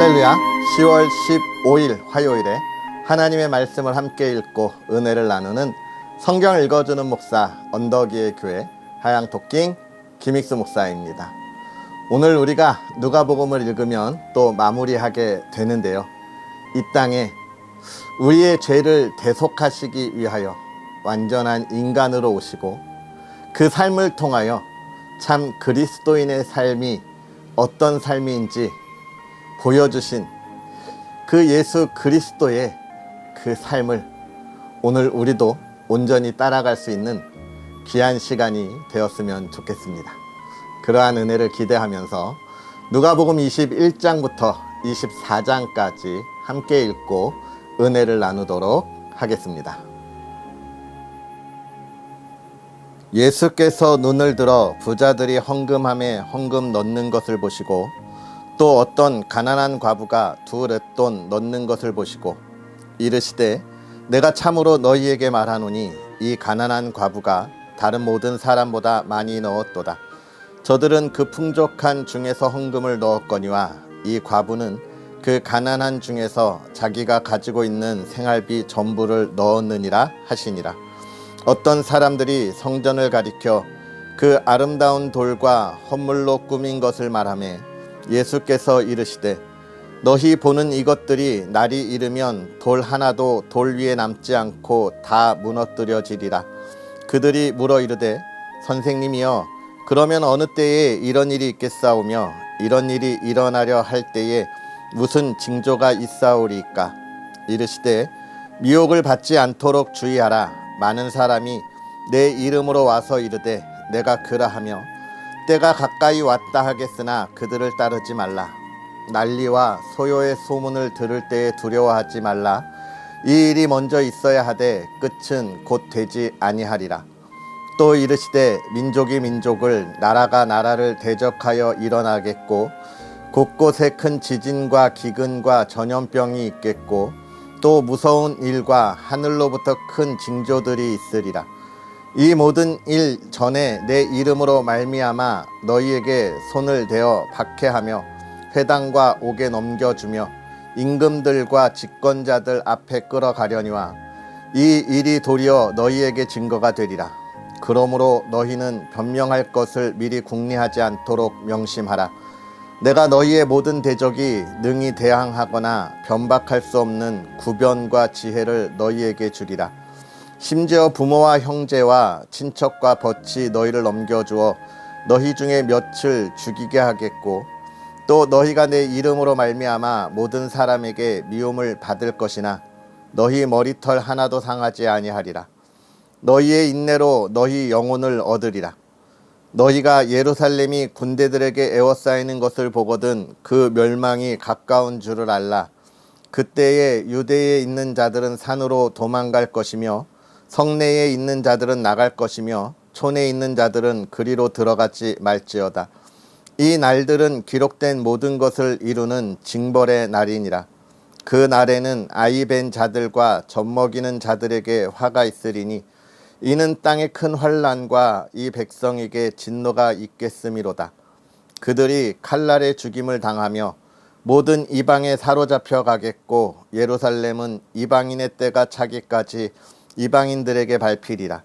할렐루야. 10월 15일 화요일에 하나님의 말씀을 함께 읽고 은혜를 나누는 성경 읽어주는 목사 언덕위의 교회 하양토킹 김익수 목사입니다. 오늘 우리가 누가복음을 읽으면 또 마무리하게 되는데요. 이 땅에 우리의 죄를 대속하시기 위하여 완전한 인간으로 오시고 그 삶을 통하여 참 그리스도인의 삶이 어떤 삶인지 보여주신 그 예수 그리스도의 그 삶을 오늘 우리도 온전히 따라갈 수 있는 귀한 시간이 되었으면 좋겠습니다. 그러한 은혜를 기대하면서 누가복음 21장부터 24장까지 함께 읽고 은혜를 나누도록 하겠습니다. 예수께서 눈을 들어 부자들이 헌금함에 헌금 넣는 것을 보시고 또 어떤 가난한 과부가 2 렛돈 넣는 것을 보시고 이르시되 내가 참으로 너희에게 말하노니 이 가난한 과부가 다른 모든 사람보다 많이 넣었도다. 저들은 그 풍족한 중에서 헌금을 넣었거니와 이 과부는 그 가난한 중에서 자기가 가지고 있는 생활비 전부를 넣었느니라 하시니라. 어떤 사람들이 성전을 가리켜 그 아름다운 돌과 헌물로 꾸민 것을 말하며 예수께서 이르시되 너희 보는 이것들이 날이 이르면 돌 하나도 돌 위에 남지 않고 다 무너뜨려지리라. 그들이 물어 이르되 선생님이여 그러면 어느 때에 이런 일이 있겠사오며 이런 일이 일어나려 할 때에 무슨 징조가 있사오리까? 이르시되 미혹을 받지 않도록 주의하라. 많은 사람이 내 이름으로 와서 이르되 내가 그라하며 때가 가까이 왔다 하겠으나 그들을 따르지 말라. 난리와 소요의 소문을 들을 때에 두려워하지 말라. 이 일이 먼저 있어야 하되 끝은 곧 되지 아니하리라. 또 이르시되 민족이 민족을 나라가 나라를 대적하여 일어나겠고 곳곳에 큰 지진과 기근과 전염병이 있겠고 또 무서운 일과 하늘로부터 큰 징조들이 있으리라. 이 모든 일 전에 내 이름으로 말미암아 너희에게 손을 대어 박해하며 회당과 옥에 넘겨주며 임금들과 집권자들 앞에 끌어가려니와 이 일이 도리어 너희에게 증거가 되리라. 그러므로 너희는 변명할 것을 미리 궁리하지 않도록 명심하라. 내가 너희의 모든 대적이 능히 대항하거나 변박할 수 없는 구변과 지혜를 너희에게 주리라. 심지어 부모와 형제와 친척과 벗이 너희를 넘겨주어 너희 중에 몇을 죽이게 하겠고 또 너희가 내 이름으로 말미암아 모든 사람에게 미움을 받을 것이나 너희 머리털 하나도 상하지 아니하리라. 너희의 인내로 너희 영혼을 얻으리라. 너희가 예루살렘이 군대들에게 에워싸이는 것을 보거든 그 멸망이 가까운 줄을 알라. 그때에 유대에 있는 자들은 산으로 도망갈 것이며 성내에 있는 자들은 나갈 것이며 촌에 있는 자들은 그리로 들어가지 말지어다. 이 날들은 기록된 모든 것을 이루는 징벌의 날이니라. 그 날에는 아이 벤 자들과 젖먹이는 자들에게 화가 있으리니 이는 땅의 큰 환난과 이 백성에게 진노가 있겠음이로다. 그들이 칼날에 죽임을 당하며 모든 이방에 사로잡혀 가겠고 예루살렘은 이방인의 때가 차기까지 이방인들에게 밟히리라.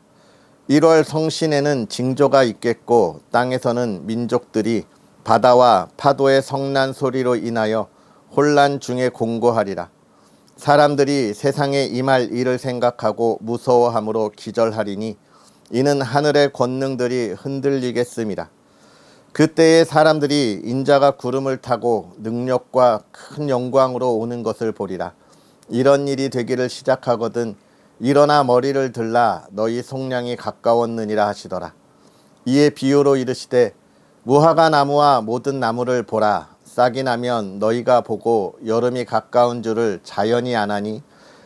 1월 성신에는 징조가 있겠고 땅에서는 민족들이 바다와 파도의 성난 소리로 인하여 혼란 중에 공고하리라. 사람들이 세상에 임할 일을 생각하고 무서워함으로 기절하리니 이는 하늘의 권능들이 흔들리겠음이라. 그때에 사람들이 인자가 구름을 타고 능력과 큰 영광으로 오는 것을 보리라. 이런 일이 되기를 시작하거든 일어나 머리를 들라 너희 속량이 가까웠느니라 하시더라. 이에 비유로 이르시되 무화과 나무와 모든 나무를 보라. 싹이 나면 너희가 보고 여름이 가까운 줄을 자연히 아나니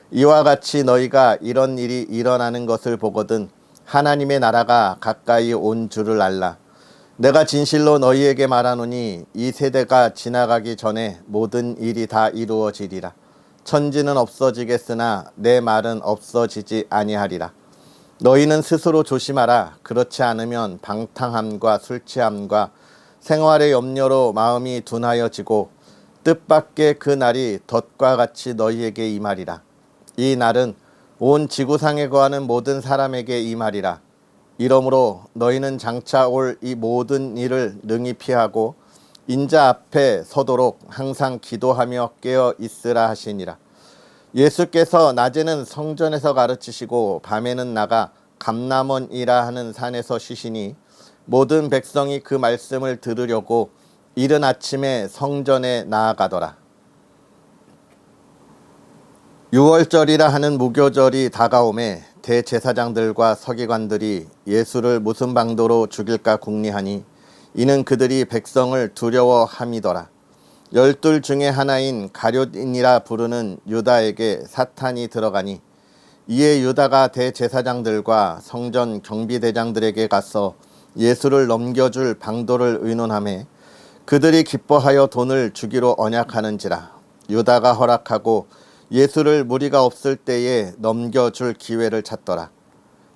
이와 같이 너희가 이런 일이 일어나는 것을 보거든 하나님의 나라가 가까이 온 줄을 알라. 내가 진실로 너희에게 말하노니 이 세대가 지나가기 전에 모든 일이 다 이루어지리라. 천지는 없어지겠으나 내 말은 없어지지 아니하리라. 너희는 스스로 조심하라. 그렇지 않으면 방탕함과 술취함과 생활의 염려로 마음이 둔하여지고 뜻밖의 그 날이 덫과 같이 너희에게 임하리라. 이 날은 온 지구상에 거하는 모든 사람에게 임하리라. 이러므로 너희는 장차 올 이 모든 일을 능히 피하고 인자 앞에 서도록 항상 기도하며 깨어 있으라 하시니라. 예수께서 낮에는 성전에서 가르치시고 밤에는 나가 감람원이라 하는 산에서 쉬시니 모든 백성이 그 말씀을 들으려고 이른 아침에 성전에 나아가더라. 유월절이라 하는 무교절이 다가오매 대제사장들과 서기관들이 예수를 무슨 방도로 죽일까 궁리하니 이는 그들이 백성을 두려워함이더라. 12 중에 하나인 가룟인이라 부르는 유다에게 사탄이 들어가니 이에 유다가 대제사장들과 성전 경비대장들에게 가서 예수를 넘겨줄 방도를 의논하매 그들이 기뻐하여 돈을 주기로 언약하는지라. 유다가 허락하고 예수를 무리가 없을 때에 넘겨줄 기회를 찾더라.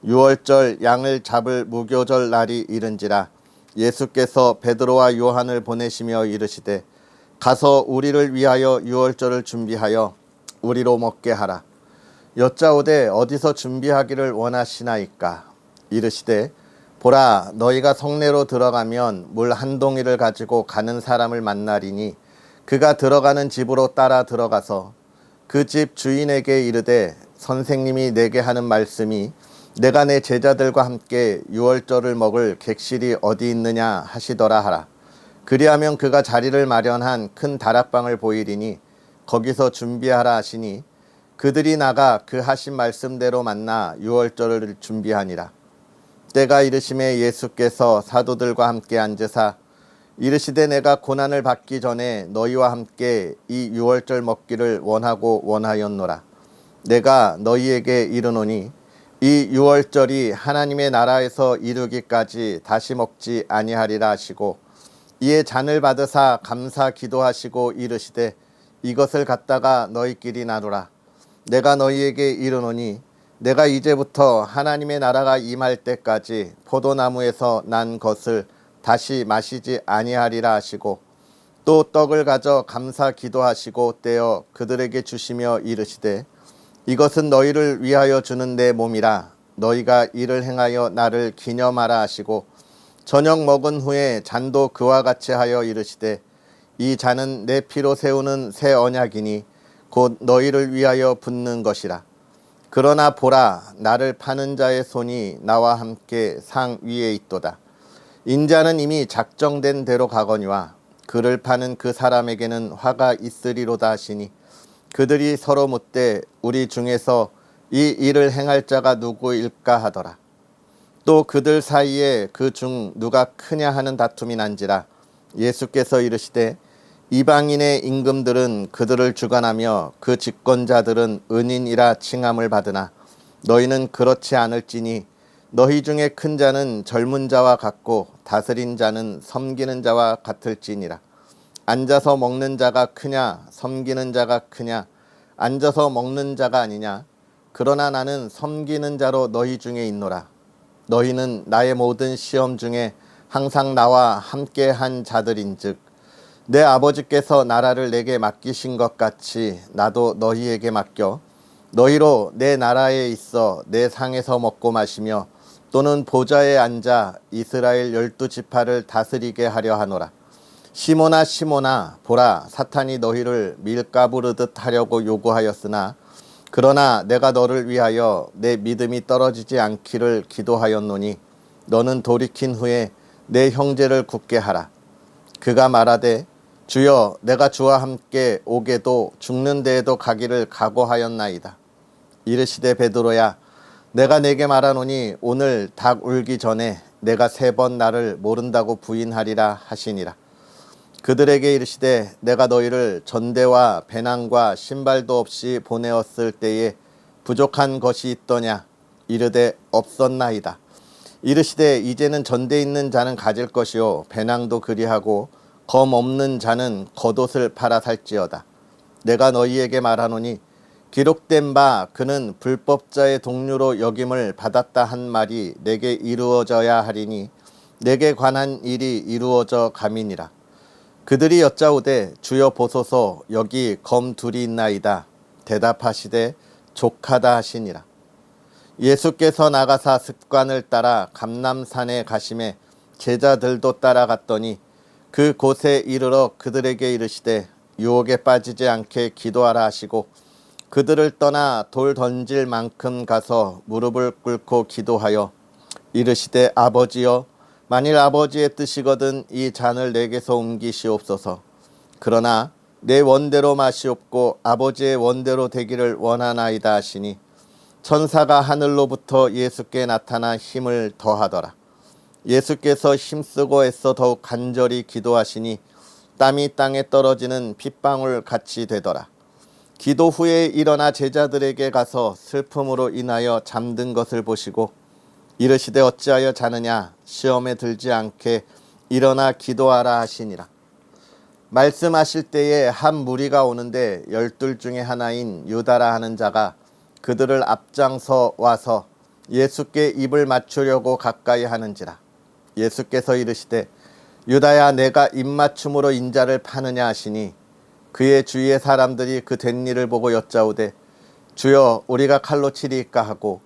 유월절 양을 잡을 무교절 날이 이른지라. 예수께서 베드로와 요한을 보내시며 이르시되 가서 우리를 위하여 유월절을 준비하여 우리로 먹게 하라. 여짜오되 어디서 준비하기를 원하시나이까. 이르시되 보라, 너희가 성내로 들어가면 물 한 동이를 가지고 가는 사람을 만나리니 그가 들어가는 집으로 따라 들어가서 그 집 주인에게 이르되 선생님이 내게 하는 말씀이 내가 내 제자들과 함께 유월절을 먹을 객실이 어디 있느냐 하시더라 하라. 그리하면 그가 자리를 마련한 큰 다락방을 보이리니 거기서 준비하라 하시니 그들이 나가 그 하신 말씀대로 만나 유월절을 준비하니라. 때가 이르심에 예수께서 사도들과 함께 앉으사 이르시되 내가 고난을 받기 전에 너희와 함께 이 유월절 먹기를 원하고 원하였노라. 내가 너희에게 이르노니 이 유월절이 하나님의 나라에서 이르기까지 다시 먹지 아니하리라 하시고 이에 잔을 받으사 감사 기도하시고 이르시되 이것을 갖다가 너희끼리 나누라. 내가 너희에게 이르노니 내가 이제부터 하나님의 나라가 임할 때까지 포도나무에서 난 것을 다시 마시지 아니하리라 하시고 또 떡을 가져 감사 기도하시고 떼어 그들에게 주시며 이르시되 이것은 너희를 위하여 주는 내 몸이라. 너희가 이를 행하여 나를 기념하라 하시고 저녁 먹은 후에 잔도 그와 같이 하여 이르시되 이 잔은 내 피로 세우는 새 언약이니 곧 너희를 위하여 붓는 것이라. 그러나 보라, 나를 파는 자의 손이 나와 함께 상 위에 있도다. 인자는 이미 작정된 대로 가거니와 그를 파는 그 사람에게는 화가 있으리로다 하시니 그들이 서로 묻되 우리 중에서 이 일을 행할 자가 누구일까 하더라. 또 그들 사이에 그 중 누가 크냐 하는 다툼이 난지라. 예수께서 이르시되 이방인의 임금들은 그들을 주관하며 그 집권자들은 은인이라 칭함을 받으나 너희는 그렇지 않을지니 너희 중에 큰 자는 젊은 자와 같고 다스린 자는 섬기는 자와 같을지니라. 앉아서 먹는 자가 크냐 섬기는 자가 크냐. 앉아서 먹는 자가 아니냐. 그러나 나는 섬기는 자로 너희 중에 있노라. 너희는 나의 모든 시험 중에 항상 나와 함께한 자들인즉 내 아버지께서 나라를 내게 맡기신 것 같이 나도 너희에게 맡겨 너희로 내 나라에 있어 내 상에서 먹고 마시며 또는 보좌에 앉아 이스라엘 12지파를 다스리게 하려 하노라. 시몬아 시몬아, 보라, 사탄이 너희를 밀가부르듯 하려고 요구하였으나 그러나 내가 너를 위하여 내 믿음이 떨어지지 않기를 기도하였노니 너는 돌이킨 후에 내 형제를 굳게 하라. 그가 말하되 주여, 내가 주와 함께 오게도 죽는 데에도 가기를 각오하였나이다. 이르시되 베드로야, 내가 내게 말하노니 오늘 닭 울기 전에 내가 3번 나를 모른다고 부인하리라 하시니라. 그들에게 이르시되 내가 너희를 전대와 배낭과 신발도 없이 보내었을 때에 부족한 것이 있더냐. 이르되 없었나이다. 이르시되 이제는 전대 있는 자는 가질 것이요 배낭도 그리하고 검 없는 자는 겉옷을 팔아 살지어다. 내가 너희에게 말하노니 기록된 바 그는 불법자의 동류로 여김을 받았다 한 말이 내게 이루어져야 하리니 내게 관한 일이 이루어져 감이니라. 그들이 여짜오되 주여 보소서 여기 검 둘이 있나이다. 대답하시되 족하다 하시니라. 예수께서 나가사 습관을 따라 감람산에 가심에 제자들도 따라갔더니 그 곳에 이르러 그들에게 이르시되 유혹에 빠지지 않게 기도하라 하시고 그들을 떠나 돌 던질 만큼 가서 무릎을 꿇고 기도하여 이르시되 아버지여 만일 아버지의 뜻이거든 이 잔을 내게서 옮기시옵소서. 그러나 내 원대로 마시옵고 아버지의 원대로 되기를 원하나이다 하시니 천사가 하늘로부터 예수께 나타나 힘을 더하더라. 예수께서 힘쓰고 애써 더욱 간절히 기도하시니 땀이 땅에 떨어지는 핏방울 같이 되더라. 기도 후에 일어나 제자들에게 가서 슬픔으로 인하여 잠든 것을 보시고 이르시되 어찌하여 자느냐 시험에 들지 않게 일어나 기도하라 하시니라. 말씀하실 때에 한 무리가 오는데 12 중에 하나인 유다라 하는 자가 그들을 앞장서 와서 예수께 입을 맞추려고 가까이 하는지라. 예수께서 이르시되 유다야 내가 입맞춤으로 인자를 파느냐 하시니 그의 주위의 사람들이 그 된 일을 보고 여짜오되 주여 우리가 칼로 치리이까 하고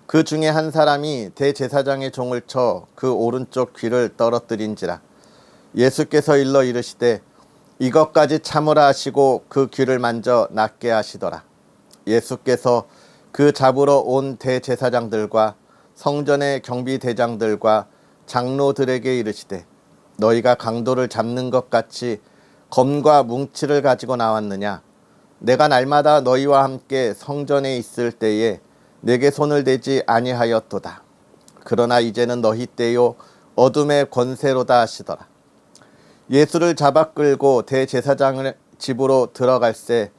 그 중에 한 사람이 대제사장의 종을 쳐 그 오른쪽 귀를 떨어뜨린지라. 예수께서 일러 이르시되 이것까지 참으라 하시고 그 귀를 만져 낫게 하시더라. 예수께서 그 잡으러 온 대제사장들과 성전의 경비대장들과 장로들에게 이르시되 너희가 강도를 잡는 것 같이 검과 뭉치를 가지고 나왔느냐. 내가 날마다 너희와 함께 성전에 있을 때에 내게 손을 대지 아니하였도다. 그러나 이제는 너희 때요 어둠의 권세로다 하시더라. 예수를 잡아 끌고 대제사장을 집으로 들어갈새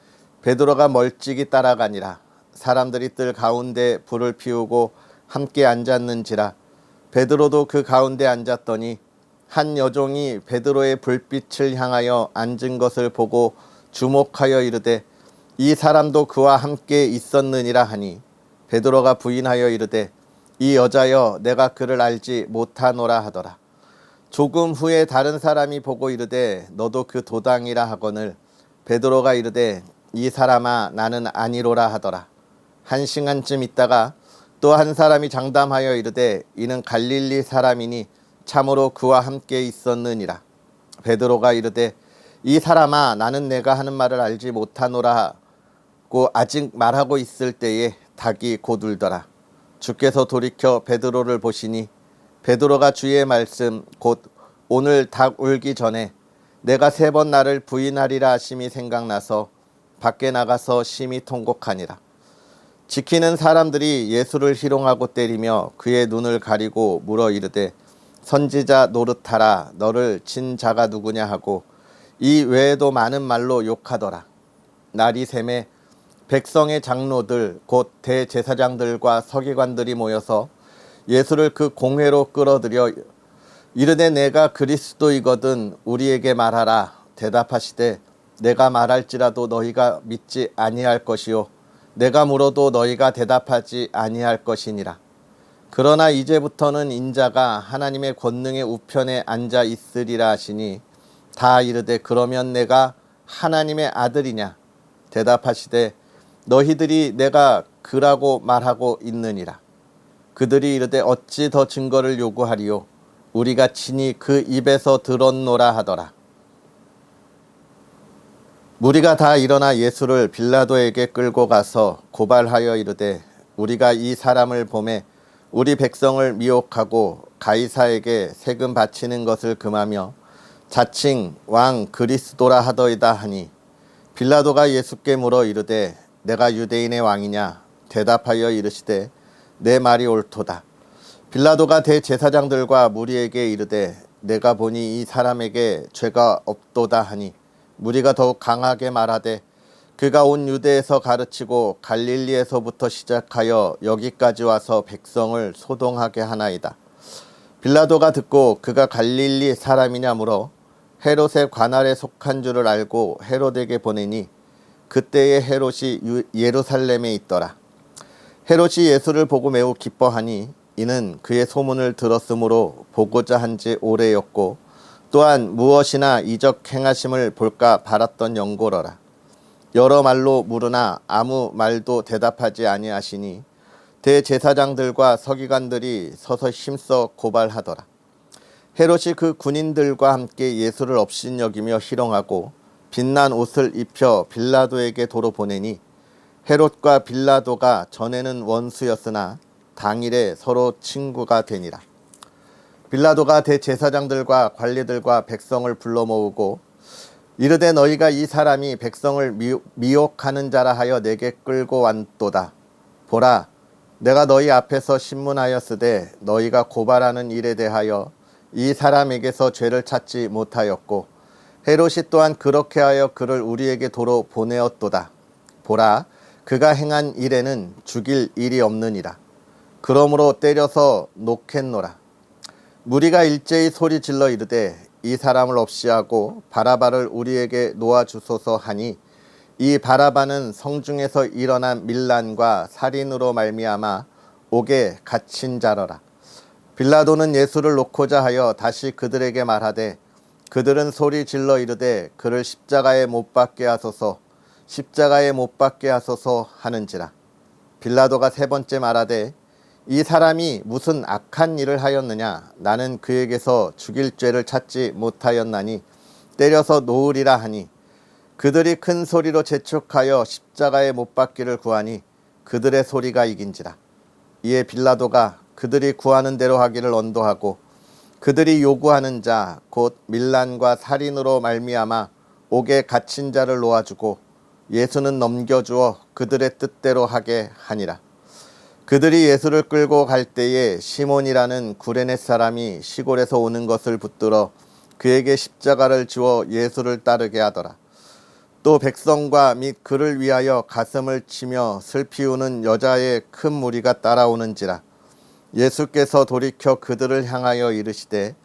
베드로가 멀찍이 따라가니라. 사람들이 뜰 가운데 불을 피우고 함께 앉았는지라. 베드로도 그 가운데 앉았더니 한 여종이 베드로의 불빛을 향하여 앉은 것을 보고 주목하여 이르되 이 사람도 그와 함께 있었느니라 하니 베드로가 부인하여 이르되 이 여자여 내가 그를 알지 못하노라 하더라. 조금 후에 다른 사람이 보고 이르되 너도 그 도당이라 하거늘 베드로가 이르되 이 사람아 나는 아니로라 하더라. 한 시간쯤 있다가 또 한 사람이 장담하여 이르되 이는 갈릴리 사람이니 참으로 그와 함께 있었느니라. 베드로가 이르되 이 사람아 나는 내가 하는 말을 알지 못하노라 하고 아직 말하고 있을 때에 닭이 곧 울더라. 주께서 돌이켜 베드로를 보시니 베드로가 주의 말씀 곧 오늘 닭 울기 전에 내가 3번 나를 부인하리라 하심이 생각나서 밖에 나가서 심히 통곡하니라. 지키는 사람들이 예수를 희롱하고 때리며 그의 눈을 가리고 물어 이르되 선지자 노릇하라 너를 친 자가 누구냐 하고 이 외에도 많은 말로 욕하더라. 날이 새매 백성의 장로들 곧 대제사장들과 서기관들이 모여서 예수를 그 공회로 끌어들여 이르되 내가 그리스도이거든 우리에게 말하라. 대답하시되 내가 말할지라도 너희가 믿지 아니할 것이요 내가 물어도 너희가 대답하지 아니할 것이니라. 그러나 이제부터는 인자가 하나님의 권능의 우편에 앉아 있으리라 하시니 다 이르되 그러면 내가 하나님의 아들이냐. 대답하시되 너희들이 내가 그라고 말하고 있느니라. 그들이 이르되 어찌 더 증거를 요구하리요 우리가 친히 그 입에서 들었노라 하더라. 무리가 다 일어나 예수를 빌라도에게 끌고 가서 고발하여 이르되 우리가 이 사람을 보매 우리 백성을 미혹하고 가이사에게 세금 바치는 것을 금하며 자칭 왕 그리스도라 하더이다 하니 빌라도가 예수께 물어 이르되 내가 유대인의 왕이냐. 대답하여 이르시되 내 말이 옳도다. 빌라도가 대제사장들과 무리에게 이르되 내가 보니 이 사람에게 죄가 없도다 하니 무리가 더욱 강하게 말하되 그가 온 유대에서 가르치고 갈릴리에서부터 시작하여 여기까지 와서 백성을 소동하게 하나이다. 빌라도가 듣고 그가 갈릴리 사람이냐 물어 헤롯의 관할에 속한 줄을 알고 헤롯에게 보내니 그때에 헤롯이 예루살렘에 있더라. 헤롯이 예수를 보고 매우 기뻐하니 이는 그의 소문을 들었으므로 보고자 한 지 오래였고 또한 무엇이나 이적 행하심을 볼까 바랐던 연고로라. 여러 말로 물으나 아무 말도 대답하지 아니하시니 대제사장들과 서기관들이 서서 힘써 고발하더라. 헤롯이 그 군인들과 함께 예수를 업신여기며 희롱하고 빛난 옷을 입혀 빌라도에게 도로 보내니 헤롯과 빌라도가 전에는 원수였으나 당일에 서로 친구가 되니라. 빌라도가 대제사장들과 관리들과 백성을 불러 모으고 이르되 너희가 이 사람이 백성을 미혹하는 자라 하여 내게 끌고 왔도다. 보라, 내가 너희 앞에서 신문하였으되 너희가 고발하는 일에 대하여 이 사람에게서 죄를 찾지 못하였고 헤롯이 또한 그렇게 하여 그를 우리에게 도로 보내었도다. 보라, 그가 행한 일에는 죽일 일이 없느니라. 그러므로 때려서 놓겠노라. 무리가 일제히 소리 질러 이르되 이 사람을 없이하고 바라바를 우리에게 놓아주소서 하니 이 바라바는 성중에서 일어난 밀란과 살인으로 말미암아 옥에 갇힌 자러라. 빌라도는 예수를 놓고자 하여 다시 그들에게 말하되 그들은 소리 질러 이르되 그를 십자가에 못 박게 하소서, 십자가에 못 박게 하소서 하는지라. 빌라도가 세 번째 말하되 이 사람이 무슨 악한 일을 하였느냐? 나는 그에게서 죽일 죄를 찾지 못하였나니 때려서 놓으리라 하니 그들이 큰 소리로 재촉하여 십자가에 못 박기를 구하니 그들의 소리가 이긴지라. 이에 빌라도가 그들이 구하는 대로 하기를 언도하고 그들이 요구하는 자 곧 밀란과 살인으로 말미암아 옥에 갇힌 자를 놓아주고 예수는 넘겨주어 그들의 뜻대로 하게 하니라. 그들이 예수를 끌고 갈 때에 시몬이라는 구레네 사람이 시골에서 오는 것을 붙들어 그에게 십자가를 지워 예수를 따르게 하더라. 또 백성과 및 그를 위하여 가슴을 치며 슬피 우는 여자의 큰 무리가 따라오는지라. 예수께서 돌이켜 그들을 향하여 이르시되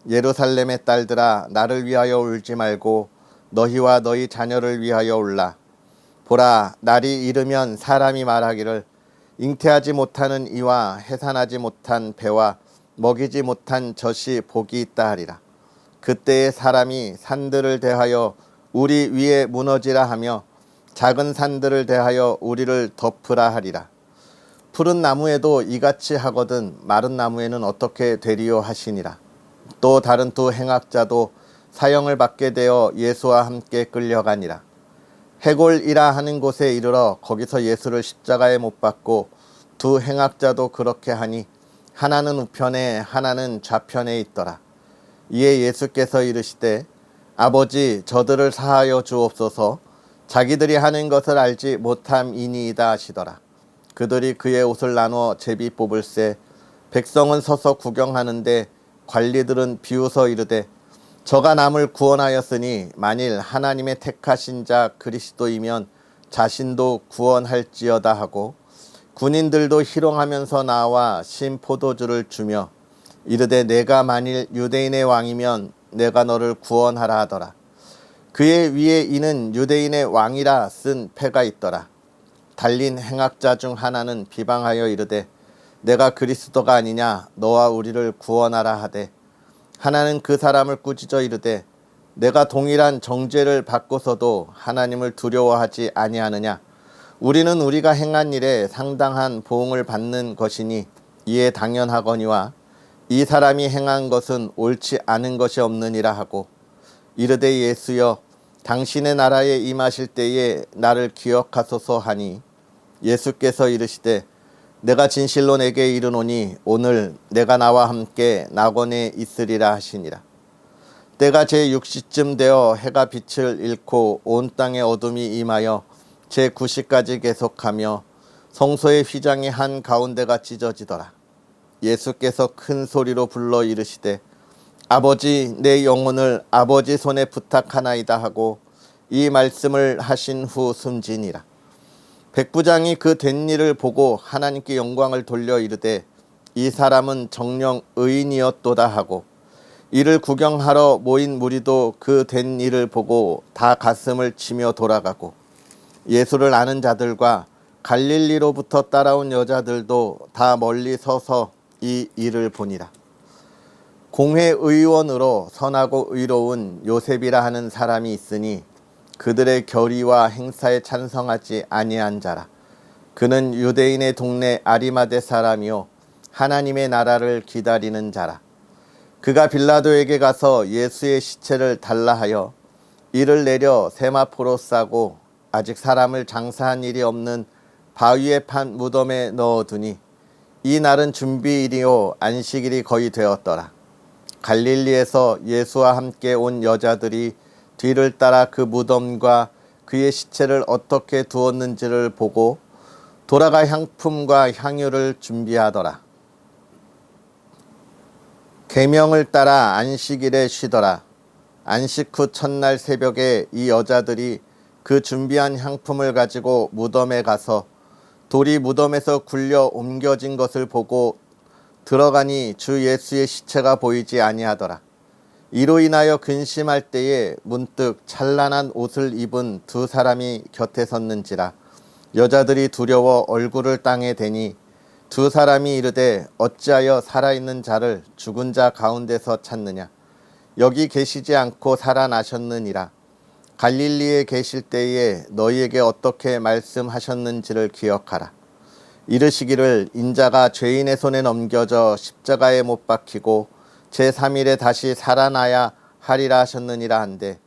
예루살렘의 딸들아, 나를 위하여 울지 말고 너희와 너희 자녀를 위하여 울라. 보라, 날이 이르면 사람이 말하기를 잉태하지 못하는 이와 해산하지 못한 배와 먹이지 못한 젖이 복이 있다 하리라. 그때에 사람이 산들을 대하여 우리 위에 무너지라 하며 작은 산들을 대하여 우리를 덮으라 하리라. 푸른 나무에도 이같이 하거든 마른 나무에는 어떻게 되리요 하시니라. 또 다른 두 행악자도 사형을 받게 되어 예수와 함께 끌려가니라. 해골이라 하는 곳에 이르러 거기서 예수를 십자가에 못 박고 두 행악자도 그렇게 하니 하나는 우편에 하나는 좌편에 있더라. 이에 예수께서 이르시되 아버지, 저들을 사하여 주옵소서, 자기들이 하는 것을 알지 못함이니이다 하시더라. 그들이 그의 옷을 나누어 제비 뽑을새 백성은 서서 구경하는데 관리들은 비웃어 이르되 저가 남을 구원하였으니 만일 하나님의 택하신 자 그리스도이면 자신도 구원할지어다 하고 군인들도 희롱하면서 나와 신 포도주를 주며 이르되 내가 만일 유대인의 왕이면 내가 너를 구원하라 하더라. 그의 위에 이는 유대인의 왕이라 쓴 패가 있더라. 달린 행악자 중 하나는 비방하여 이르되 내가 그리스도가 아니냐, 너와 우리를 구원하라 하되 하나는 그 사람을 꾸짖어 이르되 내가 동일한 정죄를 받고서도 하나님을 두려워하지 아니하느냐. 우리는 우리가 행한 일에 상당한 보응을 받는 것이니 이에 당연하거니와 이 사람이 행한 것은 옳지 않은 것이 없느니라 하고 이르되 예수여, 당신의 나라에 임하실 때에 나를 기억하소서 하니 예수께서 이르시되 내가 진실로 내게 이르노니 오늘 내가 나와 함께 낙원에 있으리라 하시니라. 때가 제6시쯤 되어 해가 빛을 잃고 온 땅에 어둠이 임하여 제9시까지 계속하며 성소의 휘장이 한 가운데가 찢어지더라. 예수께서 큰 소리로 불러 이르시되 아버지, 내 영혼을 아버지 손에 부탁하나이다 하고 이 말씀을 하신 후 숨지니라. 백부장이 그 된 일을 보고 하나님께 영광을 돌려 이르되 이 사람은 정녕 의인이었도다 하고 이를 구경하러 모인 무리도 그 된 일을 보고 다 가슴을 치며 돌아가고 예수를 아는 자들과 갈릴리로부터 따라온 여자들도 다 멀리 서서 이 일을 보니라. 공회의원으로 선하고 의로운 요셉이라 하는 사람이 있으니 그들의 결의와 행사에 찬성하지 아니한 자라. 그는 유대인의 동네 아리마대 사람이요 하나님의 나라를 기다리는 자라. 그가 빌라도에게 가서 예수의 시체를 달라 하여 이를 내려 세마포로 싸고 아직 사람을 장사한 일이 없는 바위에 판 무덤에 넣어두니 이 날은 준비일이요 안식일이 거의 되었더라. 갈릴리에서 예수와 함께 온 여자들이 뒤를 따라 그 무덤과 그의 시체를 어떻게 두었는지를 보고 돌아가 향품과 향유를 준비하더라. 계명을 따라 안식일에 쉬더라. 안식 후 첫날 새벽에 이 여자들이 그 준비한 향품을 가지고 무덤에 가서 돌이 무덤에서 굴려 옮겨진 것을 보고 들어가니 주 예수의 시체가 보이지 아니하더라. 이로 인하여 근심할 때에 문득 찬란한 옷을 입은 두 사람이 곁에 섰는지라. 여자들이 두려워 얼굴을 땅에 대니 두 사람이 이르되 어찌하여 살아있는 자를 죽은 자 가운데서 찾느냐. 여기 계시지 않고 살아나셨느니라. 갈릴리에 계실 때에 너희에게 어떻게 말씀하셨는지를 기억하라. 이르시기를 인자가 죄인의 손에 넘겨져 십자가에 못 박히고 제3일에 다시 살아나야 하리라 하셨느니라 한데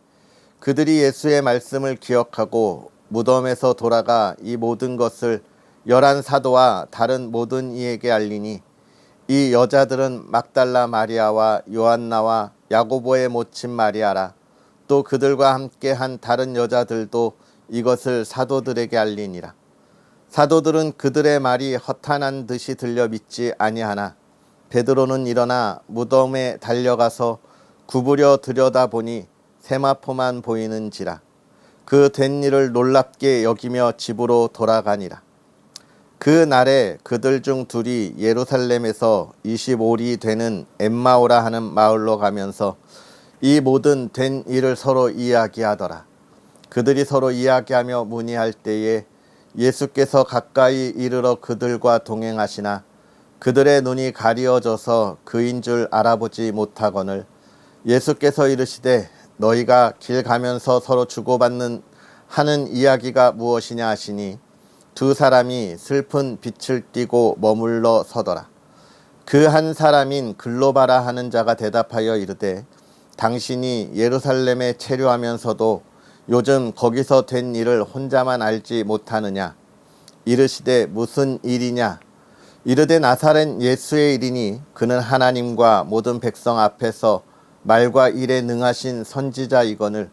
그들이 예수의 말씀을 기억하고 무덤에서 돌아가 이 모든 것을 11 사도와 다른 모든 이에게 알리니 이 여자들은 막달라 마리아와 요한나와 야고보의 모친 마리아라. 또 그들과 함께 한 다른 여자들도 이것을 사도들에게 알리니라. 사도들은 그들의 말이 허탄한 듯이 들려 믿지 아니하나 베드로는 일어나 무덤에 달려가서 구부려 들여다보니 세마포만 보이는지라. 그 된 일을 놀랍게 여기며 집으로 돌아가니라. 그 날에 그들 중 둘이 예루살렘에서 25리 되는 엠마오라 하는 마을로 가면서 이 모든 된 일을 서로 이야기하더라. 그들이 서로 이야기하며 문의할 때에 예수께서 가까이 이르러 그들과 동행하시나 그들의 눈이 가리어져서 그인 줄 알아보지 못하거늘 예수께서 이르시되 너희가 길 가면서 서로 주고받는 하는 이야기가 무엇이냐 하시니 두 사람이 슬픈 빛을 띠고 머물러 서더라. 그 한 사람인 글로바라 하는 자가 대답하여 이르되 당신이 예루살렘에 체류하면서도 요즘 거기서 된 일을 혼자만 알지 못하느냐. 이르시되 무슨 일이냐. 이르되 나사렛 예수의 일이니 그는 하나님과 모든 백성 앞에서 말과 일에 능하신 선지자이거늘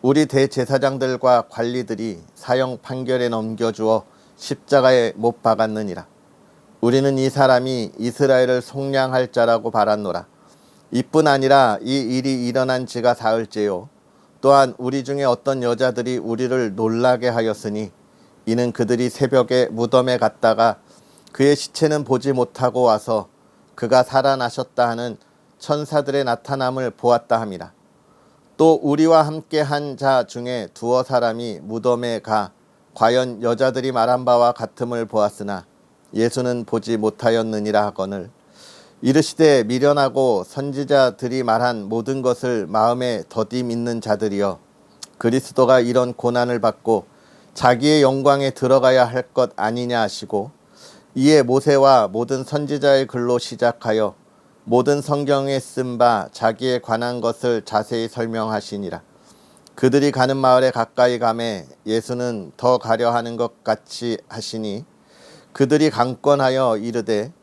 우리 대제사장들과 관리들이 사형 판결에 넘겨주어 십자가에 못 박았느니라. 우리는 이 사람이 이스라엘을 속량할 자라고 바랐노라. 이뿐 아니라 이 일이 일어난 지가 사흘째요. 또한 우리 중에 어떤 여자들이 우리를 놀라게 하였으니 이는 그들이 새벽에 무덤에 갔다가 그의 시체는 보지 못하고 와서 그가 살아나셨다 하는 천사들의 나타남을 보았다 함이라. 또 우리와 함께 한 자 중에 두어 사람이 무덤에 가 과연 여자들이 말한 바와 같음을 보았으나 예수는 보지 못하였느니라 하거늘 이르시되 미련하고 선지자들이 말한 모든 것을 마음에 더디 믿는 자들이여 그리스도가 이런 고난을 받고 자기의 영광에 들어가야 할 것 아니냐 하시고 이에 모세와 모든 선지자의 글로 시작하여 모든 성경에 쓴 바 자기에 관한 것을 자세히 설명하시니라. 그들이 가는 마을에 가까이 가매 예수는 더 가려 하는 것 같이 하시니 그들이 강권하여 이르되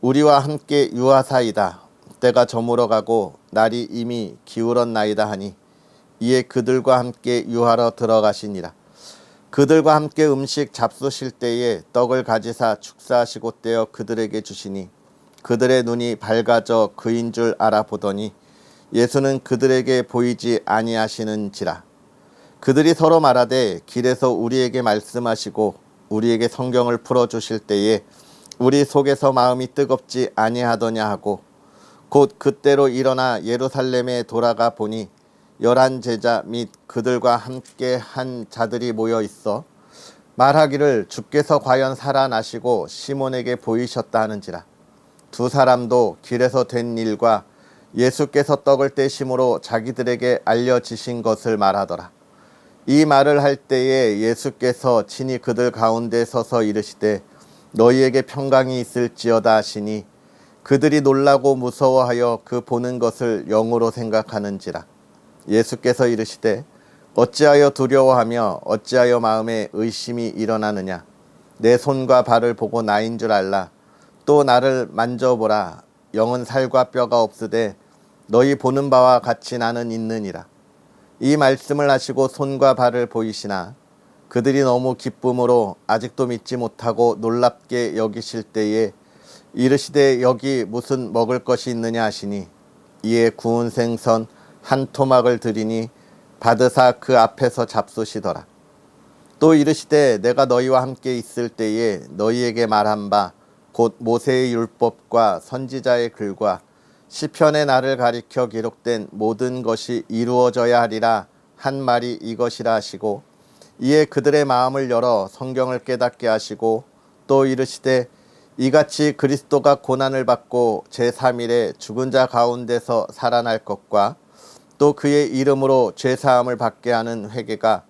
우리와 함께 유하사이다. 때가 저물어 가고 날이 이미 기울었나이다 하니 이에 그들과 함께 유하러 들어가시니라. 그들과 함께 음식 잡수실 때에 떡을 가지사 축사하시고 떼어 그들에게 주시니 그들의 눈이 밝아져 그인 줄 알아보더니 예수는 그들에게 보이지 아니하시는지라. 그들이 서로 말하되 길에서 우리에게 말씀하시고 우리에게 성경을 풀어주실 때에 우리 속에서 마음이 뜨겁지 아니하더냐 하고 곧 그때로 일어나 예루살렘에 돌아가 보니 11 제자 및 그들과 함께 한 자들이 모여 있어 말하기를 주께서 과연 살아나시고 시몬에게 보이셨다 하는지라. 두 사람도 길에서 된 일과 예수께서 떡을 떼심으로 자기들에게 알려지신 것을 말하더라. 이 말을 할 때에 예수께서 친히 그들 가운데 서서 이르시되 너희에게 평강이 있을지어다 하시니 그들이 놀라고 무서워하여 그 보는 것을 영으로 생각하는지라. 예수께서 이르시되 어찌하여 두려워하며 어찌하여 마음에 의심이 일어나느냐. 내 손과 발을 보고 나인 줄 알라. 또 나를 만져보라. 영은 살과 뼈가 없으되 너희 보는 바와 같이 나는 있느니라. 이 말씀을 하시고 손과 발을 보이시나 그들이 너무 기쁨으로 아직도 믿지 못하고 놀랍게 여기실 때에 이르시되 여기 무슨 먹을 것이 있느냐 하시니 이에 구운 생선 한 토막을 드리니 받으사 그 앞에서 잡수시더라. 또 이르시되 내가 너희와 함께 있을 때에 너희에게 말한 바 곧 모세의 율법과 선지자의 글과 시편의 나를 가리켜 기록된 모든 것이 이루어져야 하리라 한 말이 이것이라 하시고 이에 그들의 마음을 열어 성경을 깨닫게 하시고 또 이르시되 이같이 그리스도가 고난을 받고 제3일에 죽은 자 가운데서 살아날 것과 또 그의 이름으로 죄사함을 받게 하는 회개가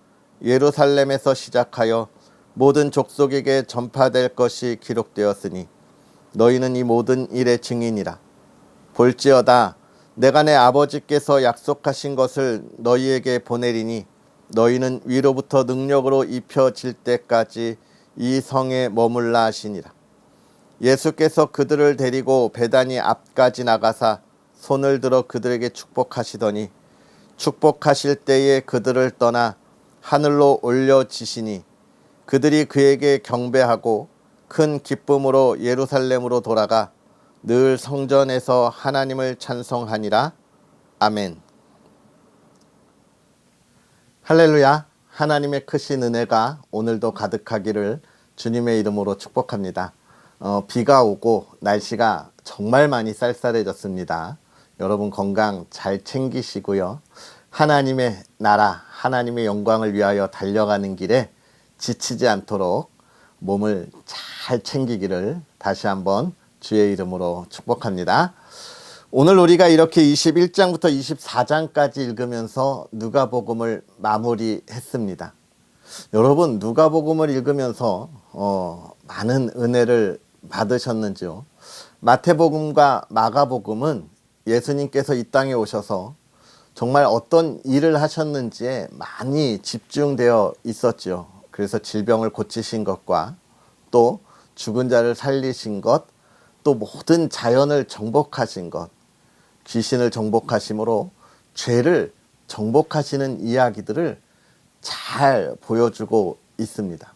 예루살렘에서 시작하여 모든 족속에게 전파될 것이 기록되었으니 너희는 이 모든 일의 증인이라. 볼지어다 내가 내 아버지께서 약속하신 것을 너희에게 보내리니 너희는 위로부터 능력으로 입혀질 때까지 이 성에 머물라 하시니라. 예수께서 그들을 데리고 베다니 앞까지 나가사 손을 들어 그들에게 축복하시더니 축복하실 때에 그들을 떠나 하늘로 올려지시니 그들이 그에게 경배하고 큰 기쁨으로 예루살렘으로 돌아가 늘 성전에서 하나님을 찬송하니라. 아멘. 할렐루야. 하나님의 크신 은혜가 오늘도 가득하기를 주님의 이름으로 축복합니다. 비가 오고 날씨가 정말 많이 쌀쌀해졌습니다. 여러분 건강 잘 챙기시고요. 하나님의 나라, 하나님의 영광을 위하여 달려가는 길에 지치지 않도록 몸을 잘 챙기기를 다시 한번 주의 이름으로 축복합니다. 오늘 우리가 이렇게 21장부터 24장까지 읽으면서 누가복음을 마무리했습니다. 여러분 누가복음을 읽으면서 많은 은혜를 받으셨는지요? 마태복음과 마가복음은 예수님께서 이 땅에 오셔서 정말 어떤 일을 하셨는지에 많이 집중되어 있었죠. 그래서 질병을 고치신 것과 또 죽은 자를 살리신 것, 또 모든 자연을 정복하신 것, 귀신을 정복하심으로 죄를 정복하시는 이야기들을 잘 보여주고 있습니다.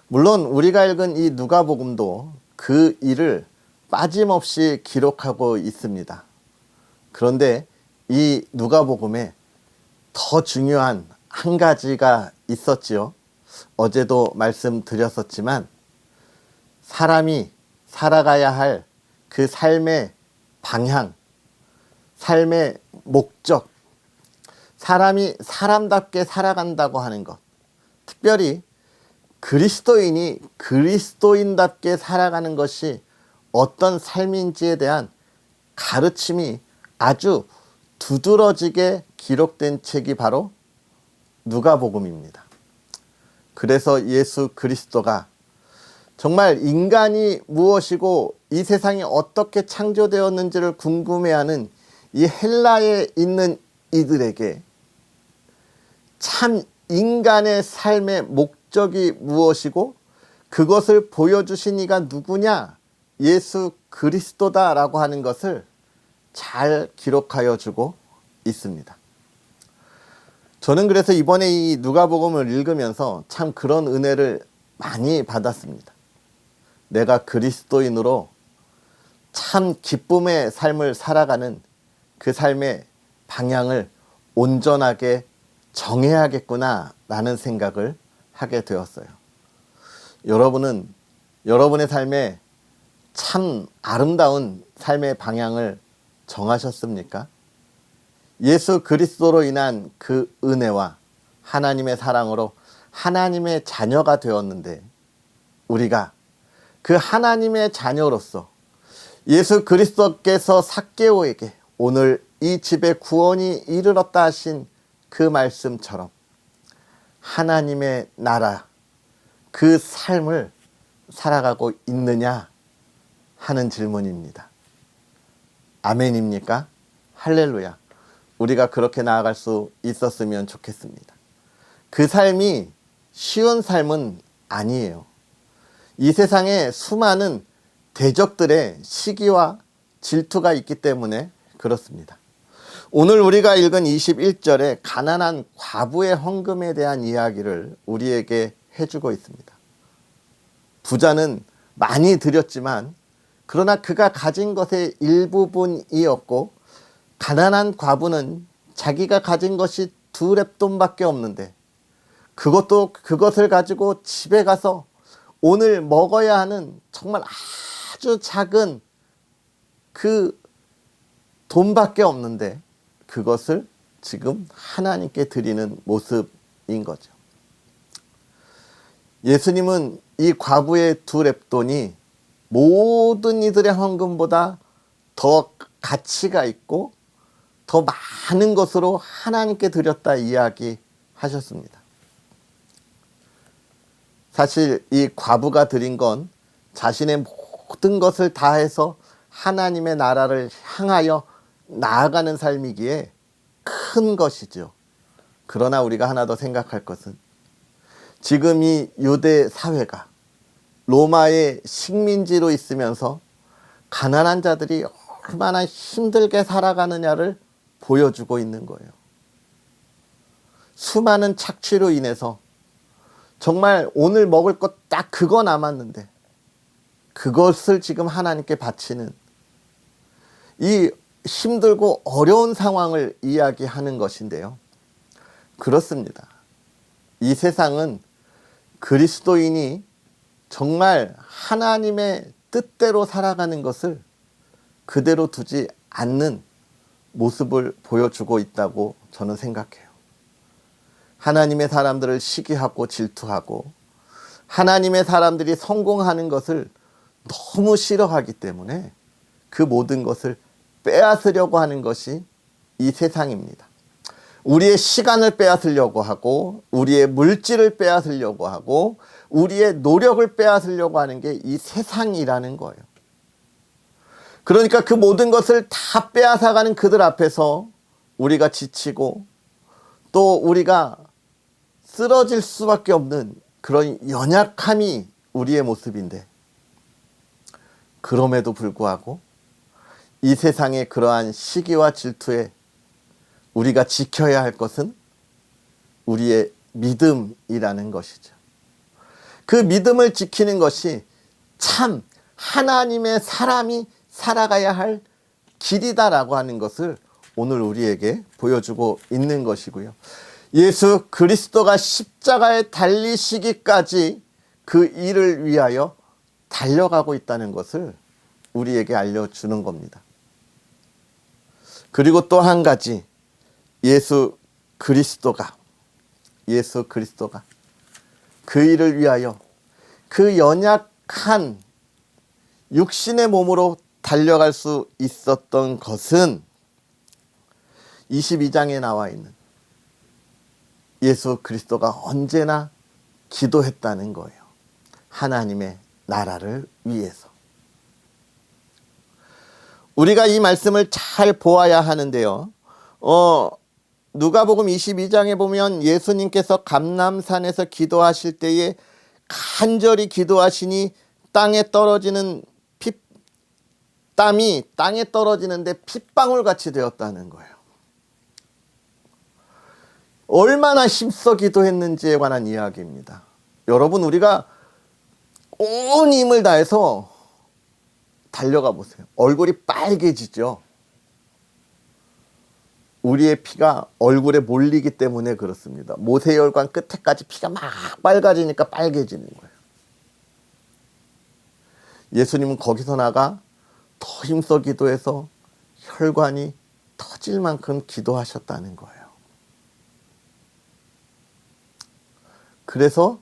물론 우리가 읽은 이 누가복음도 그 일을 빠짐없이 기록하고 있습니다. 그런데 이 누가복음에 더 중요한 한 가지가 있었지요. 어제도 말씀드렸었지만 사람이 살아가야 할 그 삶의 방향, 삶의 목적, 사람이 사람답게 살아간다고 하는 것, 특별히 그리스도인이 그리스도인답게 살아가는 것이 어떤 삶인지에 대한 가르침이 아주 두드러지게 기록된 책이 바로 누가복음입니다. 그래서 예수 그리스도가 정말 인간이 무엇이고 이 세상이 어떻게 창조되었는지를 궁금해하는 이 헬라에 있는 이들에게 참 인간의 삶의 목적이 무엇이고 그것을 보여주신 이가 누구냐? 예수 그리스도다라고 하는 것을 잘 기록하여 주고 있습니다. 저는 그래서 이번에 이 누가복음을 읽으면서 참 그런 은혜를 많이 받았습니다. 내가 그리스도인으로 참 기쁨의 삶을 살아가는 그 삶의 방향을 온전하게 정해야겠구나 라는 생각을 하게 되었어요. 여러분은 여러분의 삶에 참 아름다운 삶의 방향을 정하셨습니까? 예수 그리스도로 인한 그 은혜와 하나님의 사랑으로 하나님의 자녀가 되었는데 우리가 그 하나님의 자녀로서 예수 그리스도께서 삭개오에게 오늘 이 집에 구원이 이르렀다 하신 그 말씀처럼 하나님의 나라, 그 삶을 살아가고 있느냐 하는 질문입니다. 아멘입니까? 할렐루야. 우리가 그렇게 나아갈 수 있었으면 좋겠습니다. 그 삶이 쉬운 삶은 아니에요. 이 세상에 수많은 대적들의 시기와 질투가 있기 때문에 그렇습니다. 오늘 우리가 읽은 21절에 가난한 과부의 헌금에 대한 이야기를 우리에게 해주고 있습니다. 부자는 많이 드렸지만 그러나 그가 가진 것의 일부분이었고, 가난한 과부는 자기가 가진 것이 2렙돈밖에 없는데 그것을 가지고 집에 가서 오늘 먹어야 하는 정말 아주 작은 그 돈밖에 없는데 그것을 지금 하나님께 드리는 모습인 거죠. 예수님은 이 과부의 2렙돈이 모든 이들의 헌금보다 더 가치가 있고 더 많은 것으로 하나님께 드렸다 이야기하셨습니다. 사실 이 과부가 드린 건 자신의 모든 것을 다해서 하나님의 나라를 향하여 나아가는 삶이기에 큰 것이죠. 그러나 우리가 하나 더 생각할 것은 지금 이 유대 사회가 로마의 식민지로 있으면서 가난한 자들이 얼마나 힘들게 살아가느냐를 보여주고 있는 거예요. 수많은 착취로 인해서 정말 오늘 먹을 것 딱 그거 남았는데 그것을 지금 하나님께 바치는 이 힘들고 어려운 상황을 이야기하는 것인데요. 그렇습니다. 이 세상은 그리스도인이 정말 하나님의 뜻대로 살아가는 것을 그대로 두지 않는 모습을 보여주고 있다고 저는 생각해요. 하나님의 사람들을 시기하고 질투하고 하나님의 사람들이 성공하는 것을 너무 싫어하기 때문에 그 모든 것을 빼앗으려고 하는 것이 이 세상입니다. 우리의 시간을 빼앗으려고 하고 우리의 물질을 빼앗으려고 하고 우리의 노력을 빼앗으려고 하는 게 이 세상이라는 거예요. 그러니까 그 모든 것을 다 빼앗아가는 그들 앞에서 우리가 지치고 또 우리가 쓰러질 수밖에 없는 그런 연약함이 우리의 모습인데, 그럼에도 불구하고 이 세상의 그러한 시기와 질투에 우리가 지켜야 할 것은 우리의 믿음이라는 것이죠. 그 믿음을 지키는 것이 참 하나님의 사람이 살아가야 할 길이다라고 하는 것을 오늘 우리에게 보여주고 있는 것이고요. 예수 그리스도가 십자가에 달리시기까지 그 일을 위하여 달려가고 있다는 것을 우리에게 알려주는 겁니다. 그리고 또 한 가지, 예수 그리스도가 그 일을 위하여 그 연약한 육신의 몸으로 달려갈 수 있었던 것은 22장에 나와 있는 예수 그리스도가 언제나 기도했다는 거예요. 하나님의 나라를 위해서. 우리가 이 말씀을 잘 보아야 하는데요. 누가복음 22장에 보면 예수님께서 감람산에서 기도하실 때에 간절히 기도하시니 땅에 떨어지는 땀이 땅에 떨어지는데 핏방울같이 되었다는 거예요. 얼마나 힘써 기도했는지에 관한 이야기입니다. 여러분, 우리가 온 힘을 다해서 달려가 보세요. 얼굴이 빨개지죠. 우리의 피가 얼굴에 몰리기 때문에 그렇습니다. 모세혈관 끝에까지 피가 막 빨개지니까 빨개지는 거예요. 예수님은 거기서 나가 더 힘써 기도해서 혈관이 터질 만큼 기도하셨다는 거예요. 그래서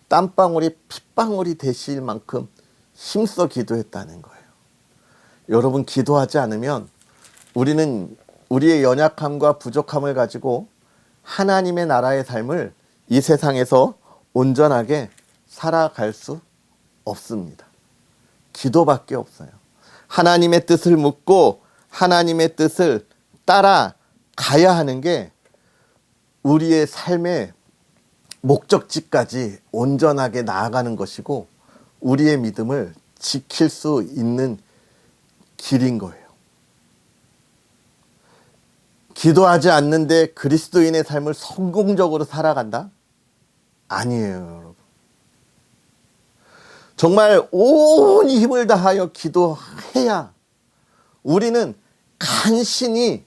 땀방울이 핏방울이 되실 만큼 힘써 기도했다는 거예요. 여러분, 기도하지 않으면 우리는 우리의 연약함과 부족함을 가지고 하나님의 나라의 삶을 이 세상에서 온전하게 살아갈 수 없습니다. 기도밖에 없어요. 하나님의 뜻을 묻고 하나님의 뜻을 따라가야 하는 게 우리의 삶의 목적지까지 온전하게 나아가는 것이고 우리의 믿음을 지킬 수 있는 길인 거예요. 기도하지 않는데 그리스도인의 삶을 성공적으로 살아간다? 아니에요, 여러분. 정말 온 힘을 다하여 기도해야 우리는 간신히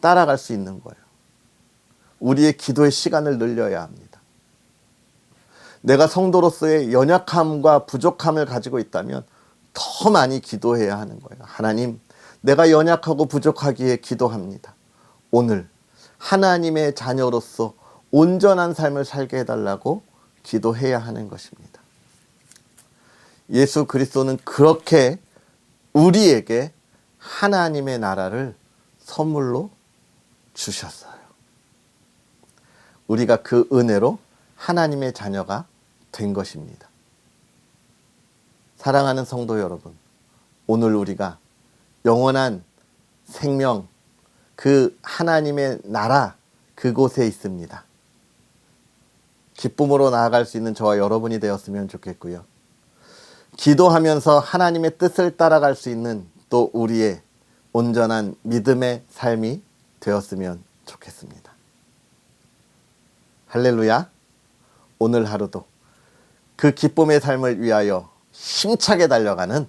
따라갈 수 있는 거예요. 우리의 기도의 시간을 늘려야 합니다. 내가 성도로서의 연약함과 부족함을 가지고 있다면 더 많이 기도해야 하는 거예요. 하나님, 내가 연약하고 부족하기에 기도합니다. 오늘 하나님의 자녀로서 온전한 삶을 살게 해달라고 기도해야 하는 것입니다. 예수 그리스도는 그렇게 우리에게 하나님의 나라를 선물로 주셨어요. 우리가 그 은혜로 하나님의 자녀가 된 것입니다. 사랑하는 성도 여러분, 오늘 우리가 영원한 생명, 그 하나님의 나라 그곳에 있습니다. 기쁨으로 나아갈 수 있는 저와 여러분이 되었으면 좋겠고요. 기도하면서 하나님의 뜻을 따라갈 수 있는 또 우리의 온전한 믿음의 삶이 되었으면 좋겠습니다. 할렐루야. 오늘 하루도 그 기쁨의 삶을 위하여 힘차게 달려가는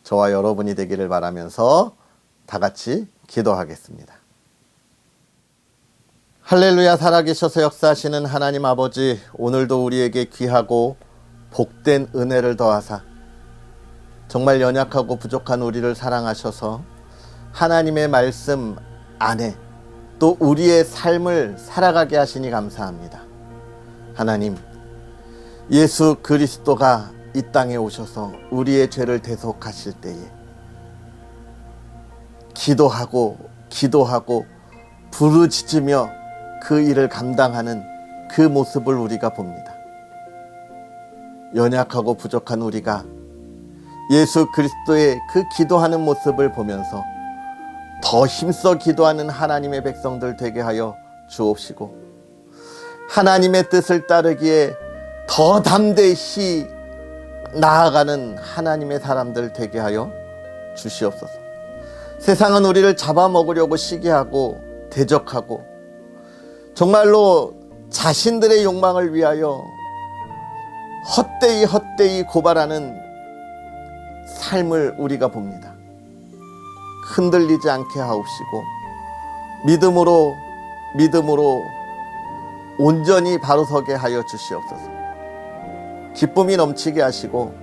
저와 여러분이 되기를 바라면서 다 같이 기도하겠습니다. 할렐루야. 살아계셔서 역사하시는 하나님 아버지, 오늘도 우리에게 귀하고 복된 은혜를 더하사 정말 연약하고 부족한 우리를 사랑하셔서 하나님의 말씀 안에 또 우리의 삶을 살아가게 하시니 감사합니다. 하나님, 예수 그리스도가 이 땅에 오셔서 우리의 죄를 대속하실 때에 기도하고 부르짖으며 그 일을 감당하는 그 모습을 우리가 봅니다. 연약하고 부족한 우리가 예수 그리스도의 그 기도하는 모습을 보면서 더 힘써 기도하는 하나님의 백성들 되게 하여 주옵시고, 하나님의 뜻을 따르기에 더 담대히 나아가는 하나님의 사람들 되게 하여 주시옵소서. 세상은 우리를 잡아먹으려고 시기하고 대적하고 정말로 자신들의 욕망을 위하여 헛되이 고발하는 삶을 우리가 봅니다. 흔들리지 않게 하옵시고 믿음으로 온전히 바로 서게 하여 주시옵소서. 기쁨이 넘치게 하시고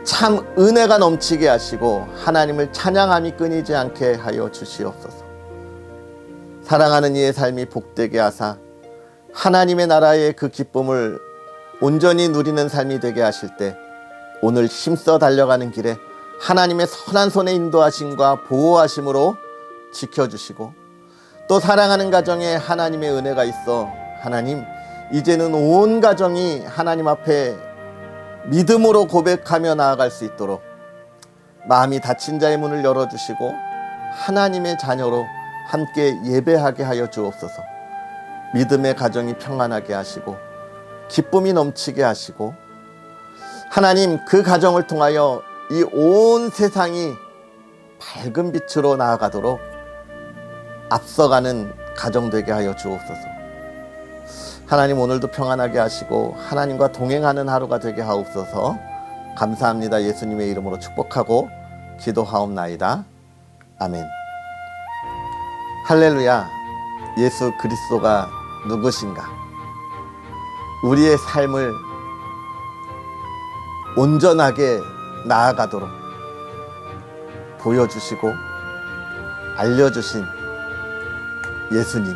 참 은혜가 넘치게 하시고 하나님을 찬양함이 끊이지 않게 하여 주시옵소서. 사랑하는 이의 삶이 복되게 하사 하나님의 나라의 그 기쁨을 온전히 누리는 삶이 되게 하실 때 오늘 힘써 달려가는 길에 하나님의 선한 손의 인도하심과 보호하심으로 지켜주시고, 또 사랑하는 가정에 하나님의 은혜가 있어 하나님, 이제는 온 가정이 하나님 앞에 믿음으로 고백하며 나아갈 수 있도록 마음이 닫힌 자의 문을 열어주시고 하나님의 자녀로 함께 예배하게 하여 주옵소서. 믿음의 가정이 평안하게 하시고 기쁨이 넘치게 하시고, 하나님 그 가정을 통하여 이 온 세상이 밝은 빛으로 나아가도록 앞서가는 가정 되게 하여 주옵소서. 하나님 오늘도 평안하게 하시고 하나님과 동행하는 하루가 되게 하옵소서. 감사합니다. 예수님의 이름으로 축복하고 기도하옵나이다. 아멘. 할렐루야. 예수 그리스도가 누구신가? 우리의 삶을 온전하게 나아가도록 보여주시고 알려주신 예수님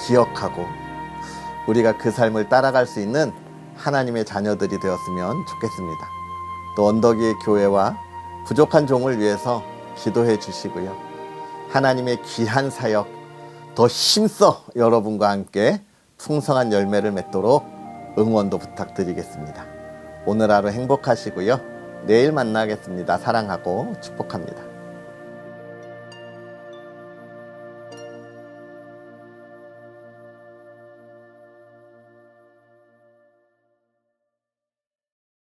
기억하고 우리가 그 삶을 따라갈 수 있는 하나님의 자녀들이 되었으면 좋겠습니다. 또 언덕 위의 교회와 부족한 종을 위해서 기도해 주시고요. 하나님의 귀한 사역 더 힘써 여러분과 함께 풍성한 열매를 맺도록 응원도 부탁드리겠습니다. 오늘 하루 행복하시고요. 내일 만나겠습니다. 사랑하고 축복합니다.